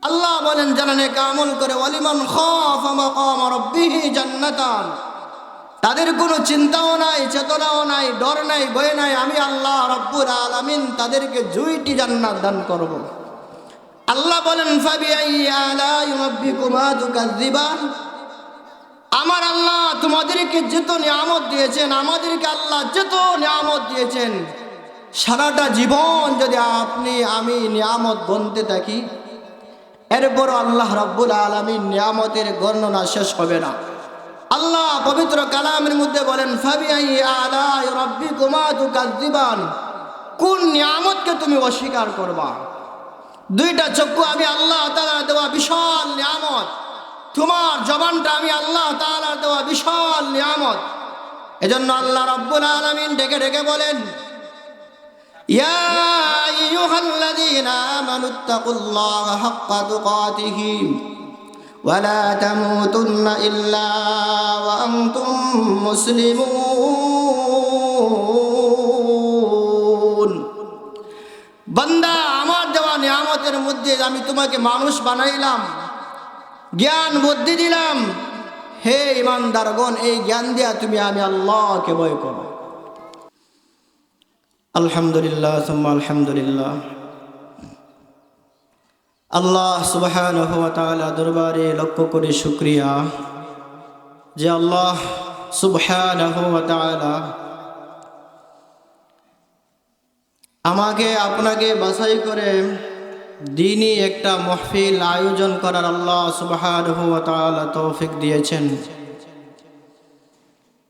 আল্লাহ বলেন যারা নেক আমল করে ওয়ালিমান খাফা মাকাম রাব্বিহি জান্নাতান, তাদের কোনো চিন্তাও নাই, চেতনাও নাই, ডর নাই, ভয় নাই। আমি আল্লাহ রাব্বুল আলামিন তাদেরকে 2টি জান্নাত দান করব। আল্লাহ বলেন ফাবিআইয়ি আলাই রাব্বিকুমা তুকাযযিবান, আমার আল্লাহ তোমাদেরকে যত নিয়ামত দিয়েছেন, আমাদেরকে আল্লাহ যত নিয়ামত দিয়েছেন, সারাটা জীবন যদি আমি নিয়ামত গুনতে থাকি, এরপর আল্লাহ রাব্বুল আলামিন নিয়ামতের বর্ণনা শেষ হবে না। আল্লাহ পবিত্র কালামের মধ্যে বলেন ফাবিআইয়ি আলাই রাব্বিকুমা তুকাযযিবান, কোন নিয়ামতকে তুমি অস্বীকার করবা? 2টা চক্ষু আমি আল্লাহ তাআলার দেওয়া বিশাল নিয়ামত, তোমার জবানটা আমি আল্লাহ তাআলার দেওয়া বিশাল নিয়ামত। এজন্য আল্লাহ রাব্বুল আলামিন ডেকে ডেকে বলেন ইয়া আইয়ুহাল্লাযীনা আমানুত্তাকুল্লাহা হাক্কা তুকাতিহি ওয়া লা তামুতুন্না ইল্লা ওয়া আনতুম মুসলিমুন। বান্দা, আমার দেওয়া নিয়ামতের মধ্যে আমি তোমাকে মানুষ বানাইলাম, জ্ঞান বুদ্ধি দিলাম। হে ইমানদারগণ, এই জ্ঞান দিয়া তুমি আমি আল্লাহকে ভয় করো। আলহামদুলিল্লাহ সুম্মা আলহামদুলিল্লাহ। আল্লাহ সুবহানাহু ওয়া তাআলা দরবারে লক্ষ কোটি শুকরিয়া যে আল্লাহ সুবহানাহু ওয়া তাআলা আমাকে আপনাকে বাছাই করে দ্বীনি একটা মাহফিল আয়োজন করার আল্লাহ সুবহানাহু ওয়া তাআলা তৌফিক দিয়েছেন।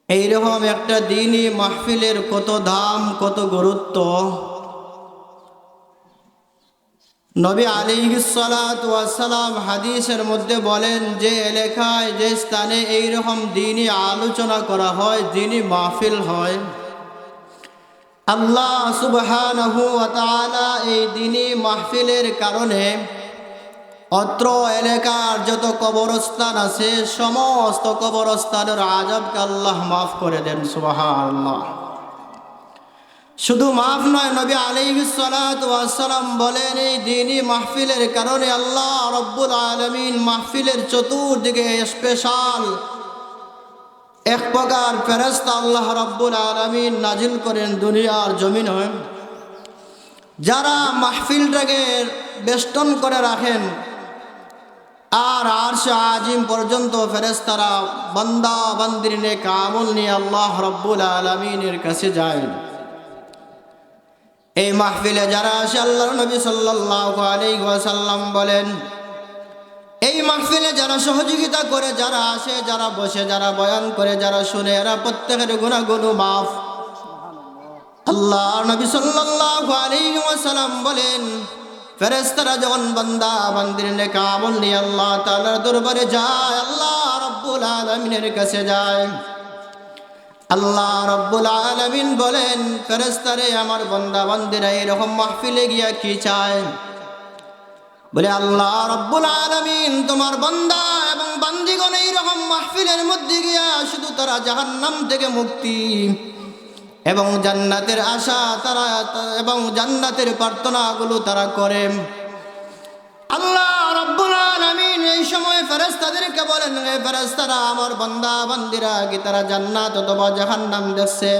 এইরকম একটা দ্বীনি মাহফিলের কত দাম, কত গুরুত্ব। নবী আলাইহিস সালাতু ওয়াস সালাম হাদিসের মধ্যে বলেন, যে এলাকায় যে স্থানে এইরকম দ্বীনি আলোচনা করা হয়, দ্বীনি মাহফিল হয়, আল্লাহ সুবহানাহু ওয়া তাআলা এই দ্বীনি মাহফিলের কারণে অত্র এলাকার যত কবরস্থান আছে, সমস্ত কবরস্থানের আযাবকে আল্লাহ মাফ করে দেন। সুবহানাল্লাহ। শুধু মাফ নয়, নবী আলাইহিস সালাতু ওয়াস সালাম বলেন, এই দ্বীনি মাহফিলের কারণে আল্লাহ রাব্বুল আলামিন মাহফিলের চতুর্দিকে স্পেশাল এক প্রকার ফেরেশতা আল্লাহ রাব্বুল আলামিন নাজিল করেন দুনিয়ার জমিনে, যারা মাহফিলটাকে বেষ্টন করে রাখেন। আর আরশে আজিম পর্যন্ত ফেরেশতারা বান্দা বান্দির নেক আমল নিয়ে আল্লাহ রাব্বুল আলামিনের কাছে যায়। এই মাহফিলে যারা আসে, আল্লাহর নবী সাল্লাল্লাহু আলাইহি ওয়াসাল্লাম বলেন, এই মাহফিলে যারা সহযোগিতা করে, যারা আসে, যারা বসে, যারা বয়ান করে, যারা শুনে, এরা প্রত্যেকের গুনাহগুলো মাফ। আল্লাহর নবী সাল্লাল্লাহু আলাইহি ওয়াসাল্লাম বলেন, ফেরেশতারা যখন বান্দা বান্দির নেক আমল নিয়ে আল্লাহ তাআলার দরবারে যায়, আল্লাহ রাব্বুল আলামিনের কাছে যায়, আল্লাহ রাব্বুল আলামিন বলেন, ফেরেশতারে আমার বান্দা বান্দিরা এরকম মাহফিলে গিয়া কি চায়? বলে, আল্লাহ রাব্বুল আলামিন তোমার বান্দা এবং বান্দিগণ এইরকম মাহফিলের মধ্যে গিয়া শুধু তারা জাহান্নাম থেকে মুক্তি এবং জান্নাতের আশা তারা এবং জান্নাতের প্রার্থনাগুলো তারা করে। আল্লাহ রাব্বুল আলামিন এই সময় ফেরেশতাদেরকে বলেন, হে ফেরেশতারা, আমার বান্দা বান্দিরা কি তারা জান্নাত অথবা জাহান্নাম দেখছে?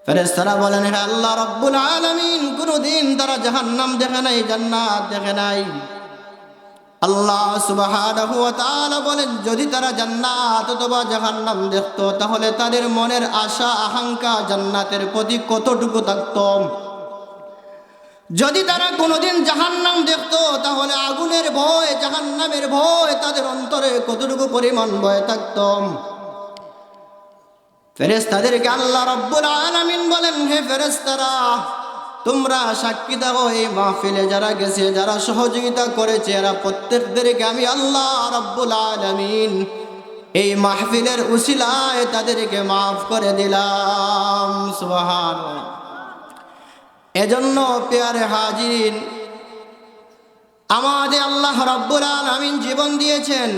ফেরেশতারা বলেন, হে আল্লাহ রাব্বুল আলামিন, কোনদিন তারা জাহান্নাম দেখে নাই, জান্নাত দেখে নাই। আল্লাহ সুবহানাহু ওয়া তাআলা বলেন, যদি তারা জান্নাত অথবা জাহান্নাম দেখতো, তাহলে তাদের মনের আশা আকাঙ্ক্ষা জান্নাতের প্রতি কতটুকু থাকতো? যদি তারা কোনোদিন জাহান্নাম দেখতো, তাহলে আগুনের ভয়, জাহান্নামের ভয় তাদের অন্তরে কতটুকু পরিমাণ ভয় থাকতো? ফেরেশতাদেরকে আল্লাহ রাব্বুল আলামিন বলেন, হে ফেরেশতারা, তোমরা সাক্ষী দাও, এই মাহফিলে যারা গেছে, যারা সহযোগিতা করেছে, এরা প্রত্যেকদেরকে আমি আল্লাহ রাব্বুল আলামিন এই মাহফিলের উসিলায় তাদেরকে মাফ করে দিলাম। সুবহানাল্লাহ। এজন্য পেয়ারে হাজিরিন, আমাদের আল্লাহ রাব্বুল আলামিন জীবন দিয়েছেন।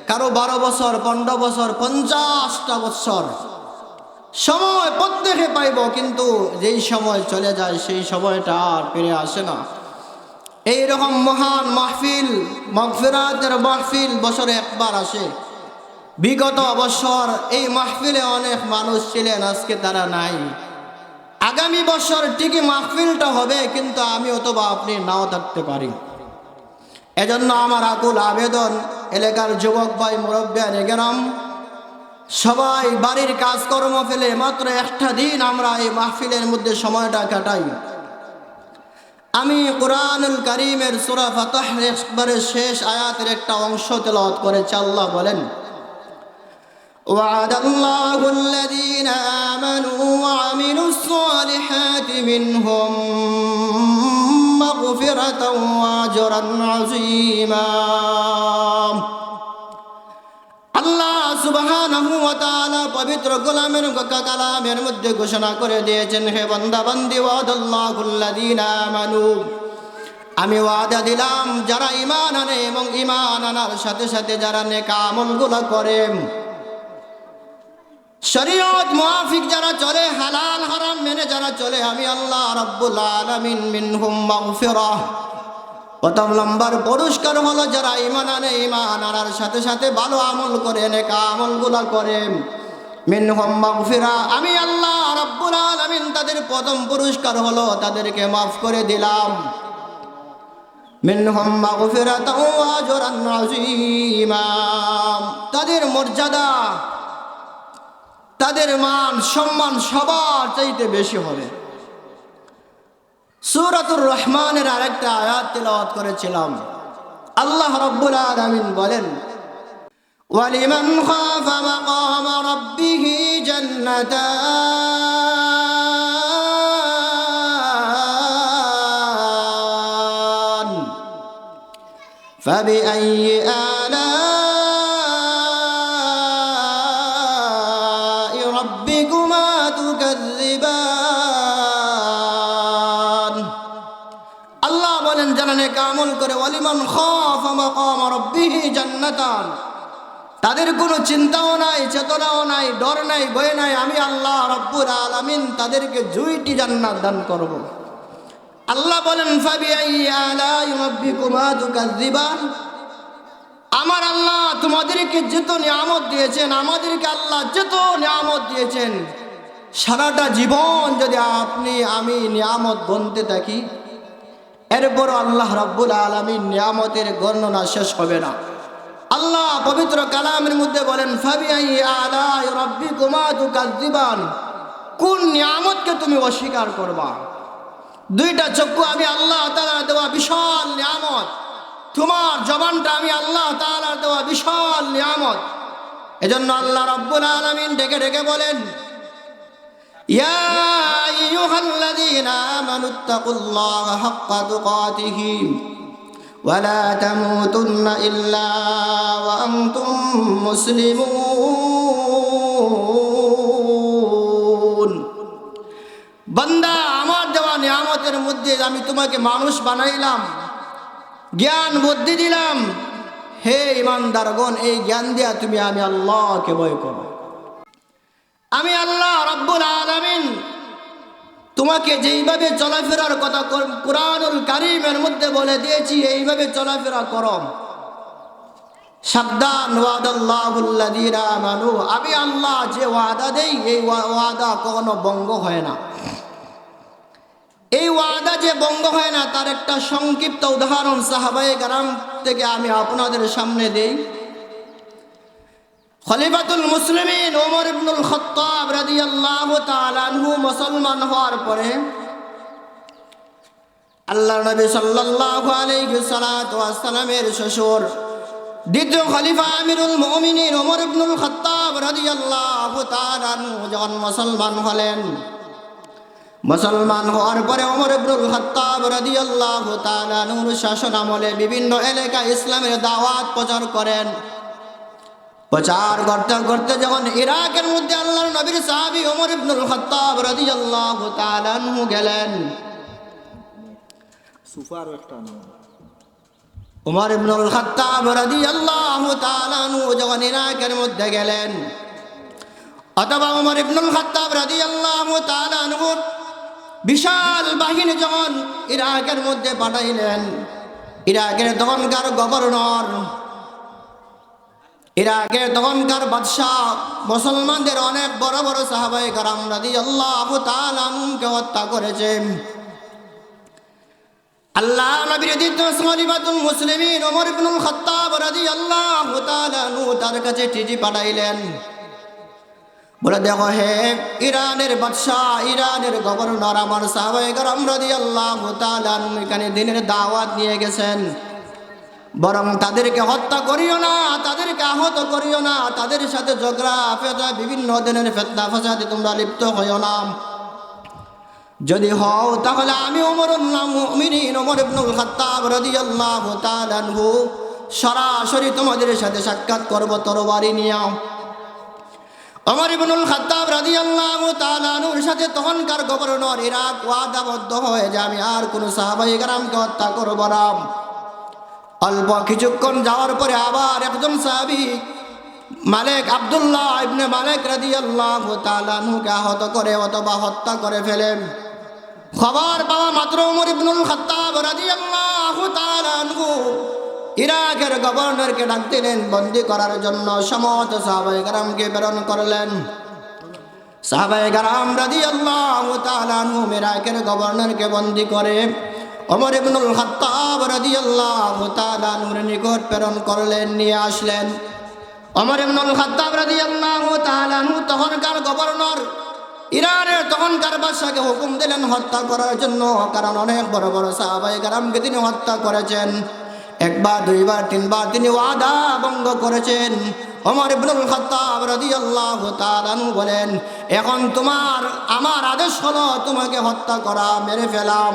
কারো 12 বছর, 15 বছর, 50টা বছর সময় প্রত্যেকে পাইব, কিন্তু যেই সময় চলে যায় সেই সময়টা আর ফিরে আসে না। এইরকম মহান মাহফিল, মাগফিরাতের মাহফিল বছরে একবার আসে। বিগত বছর এই মাহফিলে অনেক মানুষ ছিলেন, আজকে তারা নাই। আগামী বছর ঠিকই মাহফিলটা হবে, কিন্তু আমি অথবা আপনি নাও থাকতে পারি। এজন্য আমার আকুল আবেদন, এলাকার যুবক ভাই, মুরব্বিয়ান কেরাম, সবাই বাড়ির কাজকর্ম ফেলে মাত্র একটা দিন আমরা এই মাহফিলের মধ্যে সময়টা কাটাই। আমি কুরআনুল কারীমের সূরা ফাতহের একবারে শেষ আয়াতের একটা অংশ তেলাওয়াত করেছি। আল্লাহ বলেন, ওয়া'দাল্লাহু আল্লাযীনা আমানু ওয়া আমিলুস সালিহাতি মিনহুম মাগফিরাতাও ওয়া আজরান আযীমা। আল্লাহ সুবহানাহু ওয়া তাআলা পবিত্র কালামের মধ্যে ঘোষণা করে দিয়েছেন, হে বান্দা বান্দি, ওয়াদাল্লাহু আল্লাযীনা আমানু, আমি ওয়াদা দিলাম যারা ঈমান আনে এবং ঈমান আনার সাথে সাথে যারা নেক আমলগুলো করে, শরীয়ত মুআফিক যারা চলে, হালাল হারাম মেনে যারা চলে, আমি আল্লাহ রাব্বুল আলামিন মিনহুম মাগফিরাহ, প্রথম নম্বর পুরস্কার হলো যারা ঈমান আনে, ঈমান আনার সাথে সাথে ভালো আমল করে, নেক আমলগুলো করে, মিনহুম মাগফিরা, আমি আল্লাহ রাব্বুল আলামিন তাদের প্রথম পুরস্কার হলো তাদেরকে মাফ করে দিলাম। মিনহুম মাগফিরাতাও ওয়া আজরান আযীমা, তাদের মর্যাদা, তাদের মান সম্মান সবার চাইতে বেশি হবে। সূরাতুর রহমানের আরেকটা আয়াত তেলাওয়াত করেছিলাম। আল্লাহ রাব্বুল আলামিন বলেন, ওয়ালিমান খাফা মাকাম রাব্বিহি জান্নাতান ফাবিআইয়ি আলা'i রাব্বিকুমা তুকাযযিবান। আল্লাহ বলেন, যারা নেক আমল করে, ওয়ালিমান খাফা মাকাম রাব্বিহি জান্নাতান, তাদের কোনো চিন্তাও নাই, চেতনাও নাই, ডর নাই, ভয় নাই, আমি আল্লাহ রাব্বুল আলামিন তাদেরকে 2টি জান্নাত দান করব। আল্লাহ বলেন, ফাবিআইয়ি আলা'i রাব্বিকুমা তুকাযযিবান, আমার আল্লাহ তোমাদেরকে যত নিয়ামত দিয়েছেন, আমাদেরকে আল্লাহ যত নিয়ামত দিয়েছেন, সারাটা জীবন যদি আপনি আমি নিয়ামত গুনতে থাকি, এরপর আল্লাহ রাব্বুল আলামিন নিয়ামতের বর্ণনা শেষ হবে না। আল্লাহ পবিত্র কালামের মধ্যে বলেন, ফাবিআইয়ি আলা'i রাব্বিকুমা তুকাযযিবান, কোন নিয়ামতকে তুমি অস্বীকার করবা? 2টা চক্ষু আমি আল্লাহ তাআলা দেওয়া বিশাল নিয়ামত, তোমার জবানটা আমি আল্লাহ তাআলা দেওয়া বিশাল নিয়ামত। এজন্য আল্লাহ রাব্বুল আলামিন ডেকে ডেকে বলেন, ইয়া আইয়ুহাল্লাযীনা আমানুত্তাকুল্লাহা হাক্কা তুকাতিহি ওয়া লা তামুতুন্না ইল্লা ওয়া আনতুম মুসলিমুন। বান্দা, আমার দেওয়া নিয়ামতের মধ্যে আমি তোমাকে মানুষ বানাইলাম, জ্ঞান বুদ্ধি দিলাম, হে ইমানদারগণ, এই জ্ঞান দিয়া তুমি আমি আল্লাহকে ভয় করো। আমি আল্লাহ রাব্বুল আলামিন তোমাকে যেইভাবে চলাফেরার কথা কুরআনুল কারীমের মধ্যে বলে দিয়েছি, এইভাবে চলাফেরা করো। সাবধান, ওয়াদাল্লাহুল্লাযীনা আমানু, আমি আল্লাহ যে ওয়াদা দেই, এই ওয়াদা কখনো ভঙ্গ হয় না। এই ওয়াদা যে ভঙ্গ হয় না, তার একটা সংক্ষিপ্ত উদাহরণ সাহাবায়ে কেরাম থেকে আমি আপনাদের সামনে দেই। খলিফাতুল মুসলিমিন ওমর ইবনুল খাত্তাব রাদিয়াল্লাহু তাআলা আনহু মুসলমান হওয়ার পরে আল্লাহর নবী সাল্লাল্লাহু আলাইহি ওয়াসাল্লামের শ্বশুর দ্বিতীয় খলিফা আমিরুল মুমিনিন ওমর ইবনুল খাত্তাব রাদিয়াল্লাহু তাআলা আনহু যখন মুসলমান হলেন, মুসলমান হওয়ার পরে ওমর ইবনুল খাত্তাব রাদিয়াল্লাহু তাআলা আনহুর শাসন আমলে বিভিন্ন এলাকায় ইসলামের দাওয়াত প্রচার করেন। প্রচার করতে করতে যখন ইরাকের মধ্যে আল্লাহর নবীর সাহাবী ওমর ইবনুল খাত্তাব রাদিয়াল্লাহু তাআলা আনহু গেলেন, ওমর ইবনুল খাত্তাব রাদিয়াল্লাহু তাআলা আনহু যখন ইরাকের মধ্যে গেলেন, অথবা ওমর ইবনুল খাত্তাব রাদিয়াল্লাহু তাআলা আনহু বিশাল বাহিনী যখন ইরাকের মধ্যে পাঠাইলেন, ইরাকের তখনকার গভর্নর, ইরাকের তখনকার বাদশাহ মুসলমানদের অনেক বড় বড় সাহাবায়ে কেরাম রাদিয়াল্লাহু তাআলা আনহুকে হত্যা করেছেন। আল্লাহ নবীর দ্বিতীয় খলিফাতুল মুসলিমিন ওমর ইবনুল খাত্তাব রাদিয়াল্লাহু তাআলা আনহু তার কাছে চিঠি পাঠাইলেন, বলে দেখো হে ইরানের বাদশাহ, ইরানের গভর্নর, আমার সাহাবায়ে কেরাম রাদিয়াল্লাহু তাআলা আনহু এখানে দ্বীনের দাওয়াত নিয়ে গেছেন, বরং তাদেরকে হত্যা করিও না, তাদেরকে আহত করিও না, তাদের সাথে ঝগড়া ফেতনা বিভিন্ন ধরনের ফিতনা ফাসাদে তোমরা লিপ্ত হইও না। যদি হও তাহলে আমি ওমরুল মুমিনিন ওমর ইবনুল খাত্তাব রাদিয়াল্লাহু তাআলা আনহু সরাসরি তোমাদের সাথে সাক্ষাৎ করব তরবারি নিয়ে। ওমর ইবনুল খাত্তাব রাদিয়াল্লাহু তাআলা আনহুর সাথে তখনকার গভর্নর ইরাক ওয়াদাবদ্ধ হয়ে যে আমি আর কোন সাহাবায়ে কেরামকে হত্যা করব না। অল্প কিছুক্ষণ যাওয়ার পরে আবার একজন সাহাবী মালিক আব্দুল্লাহ ইবনে মালিক রাদিয়াল্লাহু তাআলা আনহুকে আহত করে অথবা হত্যা করে ফেলেন। খবর পাওয়া মাত্র ওমর ইবনুল খাত্তাব রাদিয়াল্লাহু তাআলা আনহু ইরাকের গভর্নরকে ডাক দিলেন, বন্দী করার জন্য সমস্ত সাহাবায়ে কেরামকে প্রেরণ করলেন। সাহাবায়ে কেরাম রাদিয়াল্লাহু তাআলা আনহু ইরাকের গভর্নরকে বন্দী করে ওমর ইবনুল খাত্তাব রাদিয়াল্লাহু তাআলা আনহুর নিকট প্রেরণ করলেন, নিয়ে আসলেন। ওমর ইবনুল খাত্তাব রাদিয়াল্লাহু তাআলা আনহু তখনকার গভর্নর, ইরানের তখনকার বাদশাকে হুকুম দিলেন হত্যা করার জন্য, কারণ অনেক বড় বড় সাহাবায়ে কেরামকে তিনি হত্যা করেছেন। একবার, দুইবার, তিনবার তিনি ওয়াদা ভঙ্গ করেছেন। ওমর ইবনুল খাত্তাব রাদিয়াল্লাহু তাআলা আনহু বলেন, এখন আমার আদেশ হলো তোমাকে হত্যা করা, মেরে ফেলাম।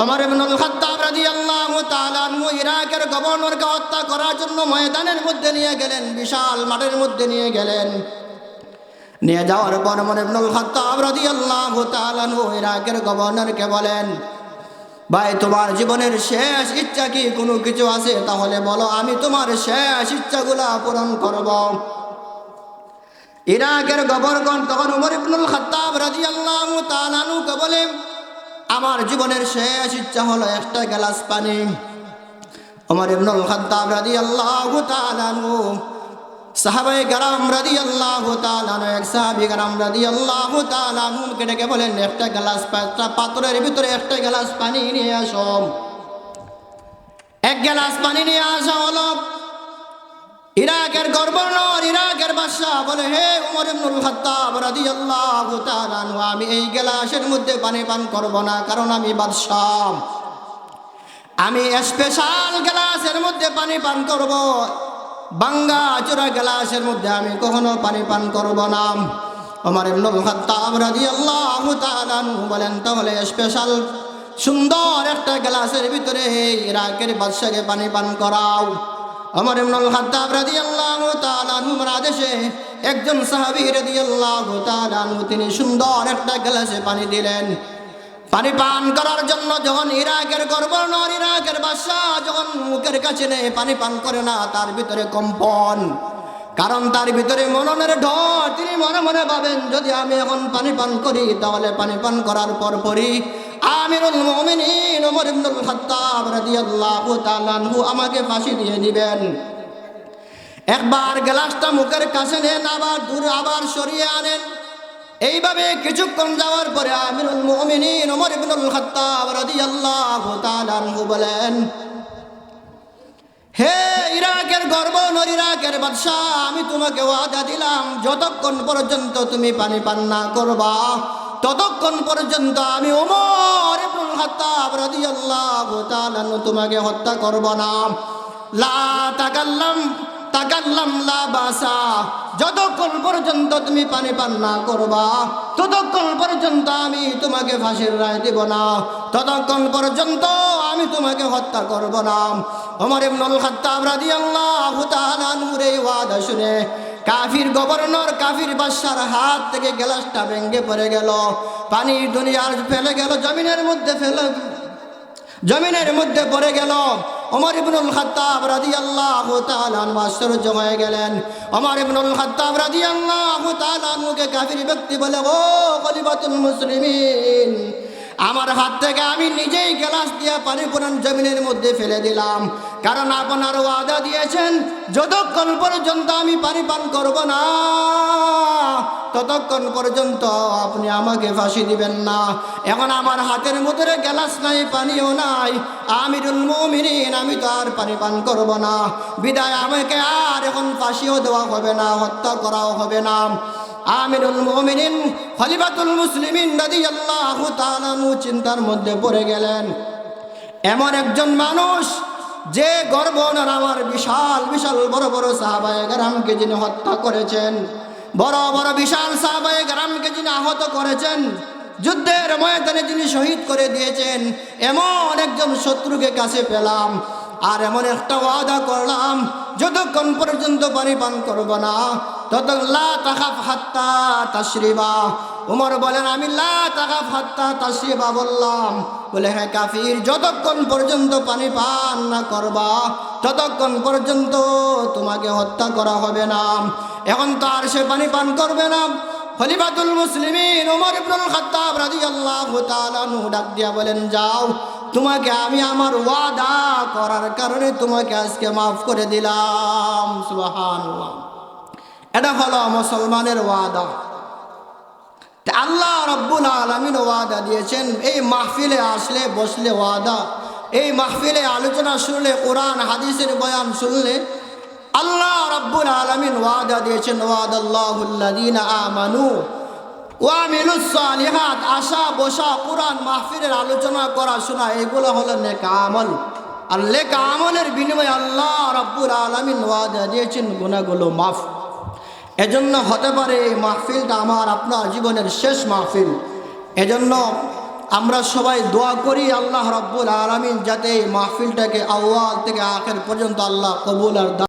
ওমর ইবনুল খাত্তাব রাদিয়াল্লাহু তাআলা আনহু ইরাকের গভর্নরকে হত্যা করার জন্য ময়দানের মধ্যে নিয়ে গেলেন, বিশাল মাঠের মধ্যে নিয়ে গেলেন। নিয়ে যাওয়ার পর ওমর ইবনুল খাত্তাব রাদিয়াল্লাহু তাআলা আনহু ইরাকের গভর্নরকে বলেন, ভাই তোমার জীবনের শেষ ইচ্ছা কি কোনো কিছু আছে? তাহলে বলো, আমি তোমার শেষ ইচ্ছাগুলা পূরণ করব। ইরাকের গভর্নর তখন ওমর ইবনুল খাত্তাব রাদিয়াল্লাহু তাআলা আনহুকে বলে, আমার জীবনের শেষ ইচ্ছা হলো একটা গ্লাস পানি। ওমর ইবনুল খাত্তাব রাদিয়াল্লাহু তাআলা আনহু সাহাবায়ে কেরাম রাদিয়াল্লাহু তাআলা আনহু এক সাহাবী কেরাম রাদিয়াল্লাহু তাআলা আনহুকে ডেকে বলেন, একটা গ্লাস পাত্রের ভিতরে একটা গ্লাস পানি নিয়ে আসো। এক গ্লাস পানি নিয়ে আসা হলো। ইরাকের গভর্নর, ইরাকের বাদশাহ বলে, হে ওমর ইবনুল খাত্তাব রাদিয়াল্লাহু তাআলা আনহু, আমি এই গ্লাসের মধ্যে পানি পান করব না, কারণ আমি বাদশাহ। আমি স্পেশাল গ্লাসের মধ্যে পানি পান করব, বাঙ্গা চোরা গ্লাসের মধ্যে আমি কখনো পানি পান করব না। ওমর ইবনুল খাত্তাব রাদিয়াল্লাহু তাআলা আনহু বলেন, তাহলে স্পেশাল সুন্দর একটা গ্লাসের ভিতরে ইরাকের বাদশাকে পানি পান করাও। ওমর ইবনুল খাত্তাব রাদিয়াল্লাহু তাআলা আনহুর আদেশে একজন সাহাবী রাদিয়াল্লাহু তাআলা আনহু তিনি সুন্দর একটা গ্লাসে পানি দিলেন। পানি পান করার জন্য যখন ইরাকের গভর্নর, ইরাকের বাদশাহ যখন মুখের কাছে নেই, পানি পান করে না, তার ভিতরে কম্পন, কারণ তার ভিতরে মননের ঢল। তিনি মনে মনে ভাবেন, যদি আমি এখন পানি পান করি তাহলে পানি পান করার পরপরই আমিরুল মুমিনিন ওমর ইবনুল খাত্তাব রাদিয়াল্লাহু তাআলা আনহু আমাকে ফাঁসি দিয়ে দিবেন। একবার গ্লাসটা মুখের কাছে নেন, আবার দূরে আবার সরিয়ে আনেন। এইভাবে কিছুক্ষণ যাওয়ার পরে আমিরুল মুমিনিন ওমর ইবনুল খাত্তাব রাদিয়াল্লাহু তাআলা আনহু বলেন, হে ইরাকের গভর্নর, ইরাকের বাদশাহ, আমি তোমাকে ওয়াদা দিলাম যতক্ষণ পর্যন্ত তুমি পানি পান না করবা ততক্ষণ পর্যন্ত আমি ওমর ইবনুল খাত্তাব রাদিয়াল্লাহু তাআলা আনহু তোমাকে হত্যা করব না। লা তাকাল্লাম লা বাসা, যতক্ষণ পর্যন্ত তুমি পানি পান না করবা ততক্ষণ পর্যন্ত আমি তোমাকে ফাঁসির রায় দেব না, ততক্ষণ পর্যন্ত আমি তোমাকে হত্যা করব না। ওমর ইবনুল খাত্তাব রাদিয়াল্লাহু তাআলা আনহুর এই ওয়াদা শুনে কাফির গভর্নর, কাফির বাদশার হাত থেকে গ্লাসটা ভেঙে পড়ে গেল, পানি দুনিয়ার ফেলে গেল, জমিনের মধ্যে পড়ে গেল। ওমর ইবনুল খাত্তাব রাদিয়াল্লাহু তাআলা আনহু আশ্চর্য হয়ে গেলেন। ওমর ইবনুল খাত্তাব রাদিয়াল্লাহু তাআলা আনহুকে কাফির ব্যক্তি বলে, ও খলিফাতুল মুসলিমিন, আমার হাত থেকে আমি নিজেই গ্লাস দিয়ে পানি পুরান জমিনের মধ্যে ফেলে দিলাম, কারণ আপনার ওয়াদা দিয়েছেন যতক্ষণ পর্যন্ত আমি পানি পান করব না ততক্ষণ পর্যন্ত আপনি আমাকে ফাঁসি দিবেন না। এখন আমার হাতের মধ্যে গ্লাস নাই, পানিও নাই, আমিরুল মুমিনিন আমি তো আর পানি পান করব না, বিদায় আমাকে আর এখন ফাঁসিও দেওয়া হবে না, হত্যা করাও হবে না। আমিরুল মুমিনিন খলিফাতুল মুসলিমিন রাদিয়াল্লাহু তাআলা চিন্তার মধ্যে পড়ে গেলেন। এমন একজন মানুষ যে গর্ব ওনার আমার বিশাল বিশাল বড় বড় সাহাবায়ে কেরামকে যিনি হত্যা করেছেন, বড় বড় বিশাল সাহাবায়ে কেরামকে যিনি আহত করেছেন, যুদ্ধের ময়দানে যিনি শহীদ করে দিয়েছেন, এমন একজন শত্রুকে কাছে পেলাম আর এমন একটা ওয়াদা করলাম যতক্ষণ পর্যন্ত পানি পান করব না ততক্ষণ লা তাখাফ হাত্তা তাশরিবা। উমর বলেন আমি লা তাখাফ হাত্তা তাশরিবা বললাম, বলে হ্যাঁ কাফির, যতক্ষণ পর্যন্ত পানি পান না করবা ততক্ষণ পর্যন্ত তোমাকে হত্যা করা হবে না। এখন তো আর সে পানি পান করবে না। খলিফাতুল মুসলিমিন ওমর ইবনুল খাত্তাব রাদিয়াল্লাহু তাআলা আনহু ডাক দিয়া বলেন, যাও, তোমাকে আমি আমার ওয়াদা করার কারণে তোমাকে আজকে মাফ করে দিলাম। সুবহানাল্লাহ। এটা হলো মুসলমানের ওয়াদা। আল্লাহ রাব্বুল আলামিন ওয়াদা দিয়েছেন এই মাহফিলে আসলে বসলে ওয়াদা, এই মাহফিলে আলোচনা শুনলে, কোরআন হাদিসের বয়ান শুনলে আল্লাহ রাব্বুল আলামিন ওয়াদা দিয়েছেন, ওয়াদাল্লাহুল্লাযীনা আমানু ওয়া আমিলুস সালিহাত। আশা বসা, কোরআন মাহফিলের আলোচনা করা শোনা এগুলো হলো নেক আমল। আর নেক আমলের বিনিময়ে আল্লাহ রাব্বুল আলামিন ওয়াদা দিয়েছেন গুনাহগুলো মাফ। এজন্য হতে পারে এই মাহফিলটা আমার আপনার জীবনের শেষ মাহফিল। এজন্য আমরা সবাই দোয়া করি আল্লাহ রাব্বুল আলামিন যাতে এই মাহফিলটাকে আউয়াল থেকে আখির পর্যন্ত আল্লাহ কবুল আর